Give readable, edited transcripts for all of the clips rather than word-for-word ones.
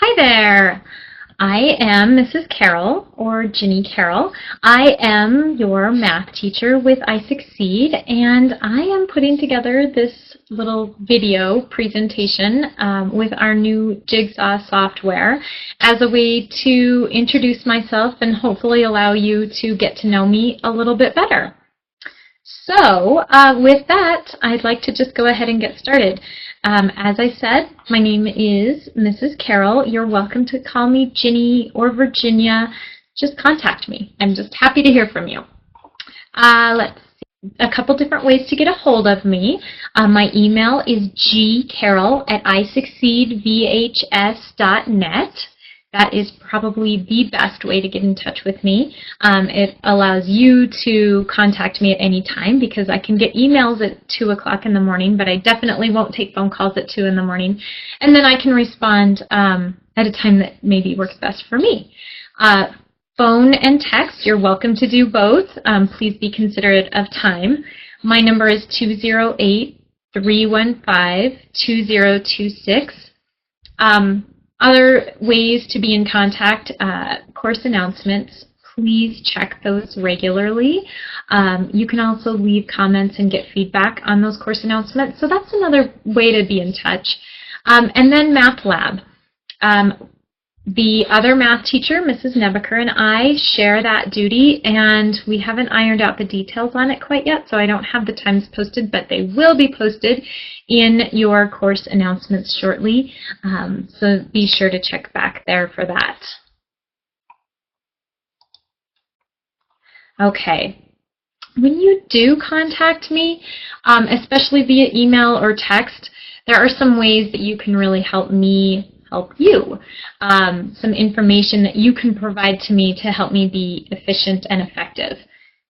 Hi there. I am Mrs. Carroll, or Ginny Carroll. I am your math teacher with iSucceed, and I am putting together this little video presentation with our new Jigsaw software as a way to introduce myself and hopefully allow you to get to know me a little bit better. So with that, I'd like to just go ahead and get started. As I said, my name is Mrs. Carroll. You're welcome to call me Ginny or Virginia. Just contact me. I'm just happy to hear from you. Let's see. A couple different ways to get a hold of me. My email is gcarroll@isucceedvhs.net. That is probably the best way to get in touch with me. It allows you to contact me at any time because I can get emails at 2 o'clock in the morning, but I definitely won't take phone calls at 2 in the morning. And then I can respond at a time that maybe works best for me. Phone and text, you're welcome to do both. Please be considerate of time. My number is 208-315-2026. Other ways to be in contact, course announcements, please check those regularly. You can also leave comments and get feedback on those course announcements, so that's another way to be in touch. And then Math Lab. The other math teacher, Mrs. Nebaker, and I share that duty, and we haven't ironed out the details on it quite yet, so I don't have the times posted, but they will be posted in your course announcements shortly, so be sure to check back there for that. Okay. When you do contact me, especially via email or text, there are some ways that you can really help me help you. Some information that you can provide to me to help me be efficient and effective.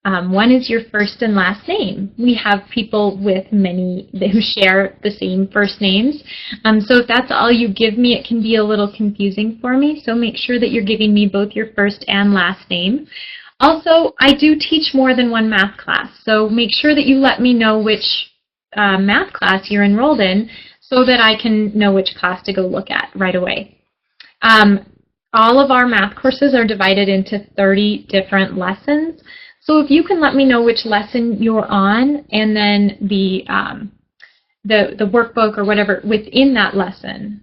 One is your first and last name. We have people with many who share the same first names. So if that's all you give me, it can be a little confusing for me. So make sure that you're giving me both your first and last name. Also, I do teach more than one math class. So make sure that you let me know which math class you're enrolled in, so that I can know which class to go look at right away. All of our math courses are divided into 30 different lessons. So if you can let me know which lesson you're on, and then the workbook or whatever within that lesson,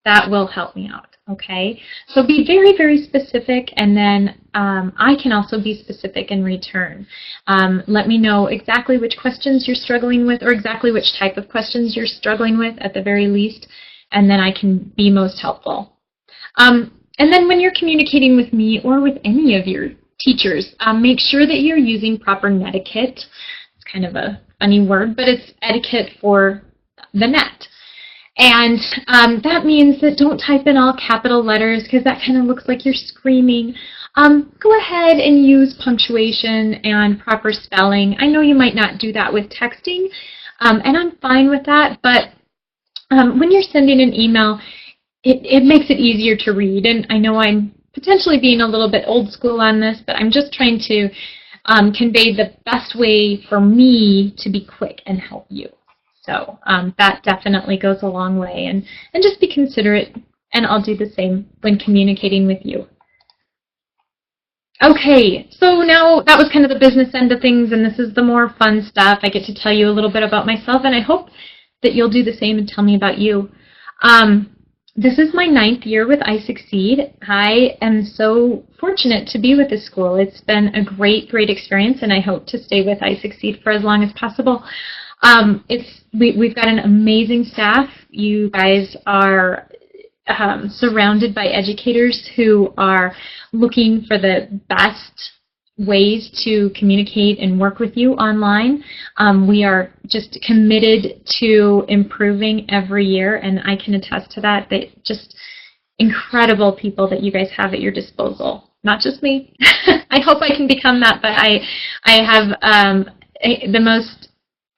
that will help me out. Okay, so be very, very specific, and then I can also be specific in return. Let me know exactly which questions you're struggling with, or exactly which type of questions you're struggling with at the very least, and then I can be most helpful. And then when you're communicating with me or with any of your teachers, make sure that you're using proper netiquette. It's kind of a funny word, but it's etiquette for the net. And that means that don't type in all capital letters because that kind of looks like you're screaming. Go ahead and use punctuation and proper spelling. I know you might not do that with texting, and I'm fine with that, but when you're sending an email, it makes it easier to read. And I know I'm potentially being a little bit old school on this, but I'm just trying to convey the best way for me to be quick and help you. So that definitely goes a long way, and just be considerate, and I'll do the same when communicating with you. Okay, so now that was kind of the business end of things, and this is the more fun stuff. I get to tell you a little bit about myself, and I hope that you'll do the same and tell me about you. This is my 9th year with iSucceed. I am so fortunate to be with this school. It's been a great, great experience, and I hope to stay with iSucceed for as long as possible. We've got an amazing staff. You guys are surrounded by educators who are looking for the best ways to communicate and work with you online. We are just committed to improving every year, and I can attest to that. Just incredible people that you guys have at your disposal. Not just me. I hope I can become that, but I have the most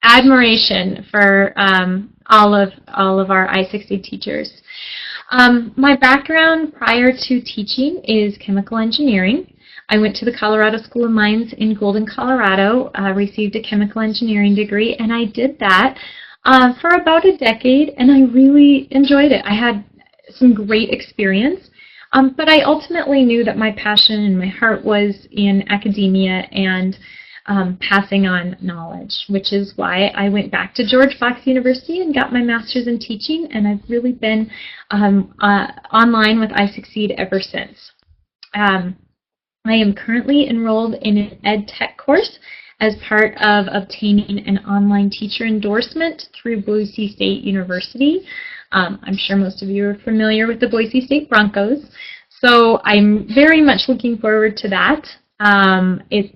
admiration for all of our iSucceed teachers. My background prior to teaching is chemical engineering. I went to the Colorado School of Mines in Golden, Colorado, received a chemical engineering degree, and I did that for about a decade, and I really enjoyed it. I had some great experience. But I ultimately knew that my passion and my heart was in academia and passing on knowledge, which is why I went back to George Fox University and got my master's in teaching, and I've really been online with iSucceed ever since. I am currently enrolled in an ed tech course as part of obtaining an online teacher endorsement through Boise State University. I'm sure most of you are familiar with the Boise State Broncos, so I'm very much looking forward to that. It's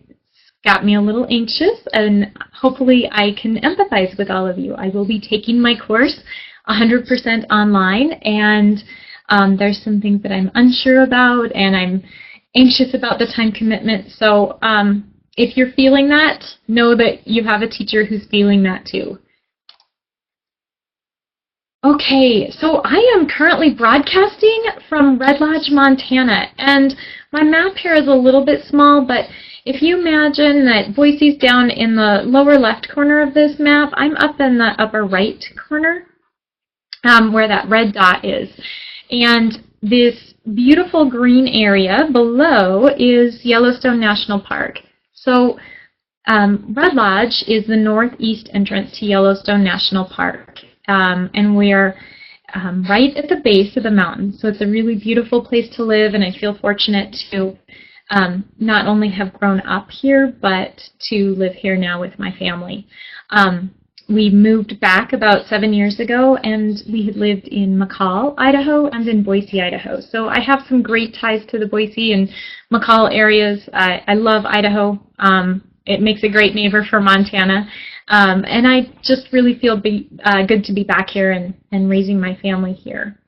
got me a little anxious, and hopefully I can empathize with all of you. I will be taking my course 100% online, and there's some things that I'm unsure about, and I'm anxious about the time commitment. So if you're feeling that, know that you have a teacher who's feeling that too. Okay, so I am currently broadcasting from Red Lodge, Montana, and my map here is a little bit small, but if you imagine that Boise's down in the lower left corner of this map, I'm up in the upper right corner where that red dot is. And this beautiful green area below is Yellowstone National Park. So Red Lodge is the northeast entrance to Yellowstone National Park. And we're right at the base of the mountain. So it's a really beautiful place to live, and I feel fortunate to not only have grown up here, but to live here now with my family. We moved back about 7 years ago, and we had lived in McCall, Idaho, and in Boise, Idaho. So I have some great ties to the Boise and McCall areas. I love Idaho. It makes a great neighbor for Montana. And I just really feel good to be back here and raising my family here.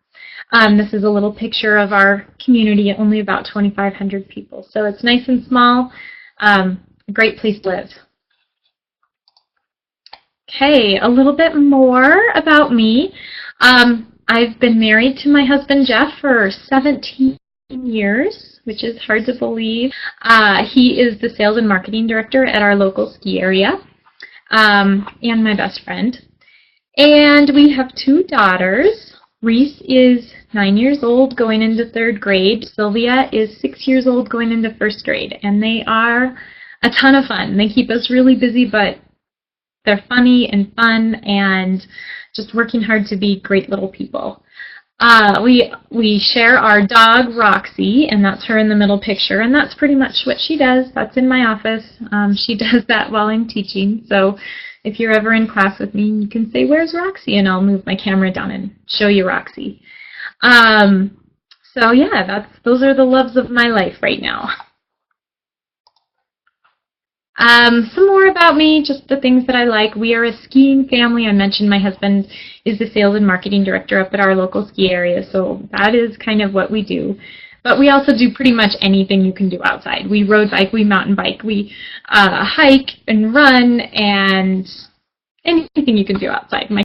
This is a little picture of our community, only about 2,500 people. So it's nice and small, a great place to live. Okay, a little bit more about me. I've been married to my husband, Jeff, for 17 years, which is hard to believe. He is the sales and marketing director at our local ski area, and my best friend. And we have 2 daughters. Reese is 9 years old, going into 3rd grade. Sylvia is 6 years old, going into 1st grade. And they are a ton of fun. They keep us really busy, but they're funny and fun and just working hard to be great little people. We share our dog, Roxy, and that's her in the middle picture, and that's pretty much what she does. That's in my office. She does that while I'm teaching, so if you're ever in class with me, you can say, "Where's Roxy?" and I'll move my camera down and show you Roxy. So yeah, those are the loves of my life right now. Some more about me, just the things that I like. We are a skiing family. I mentioned my husband is the sales and marketing director up at our local ski area, so that is kind of what we do. But we also do pretty much anything you can do outside. We road bike, we mountain bike, we hike and run, and anything you can do outside. My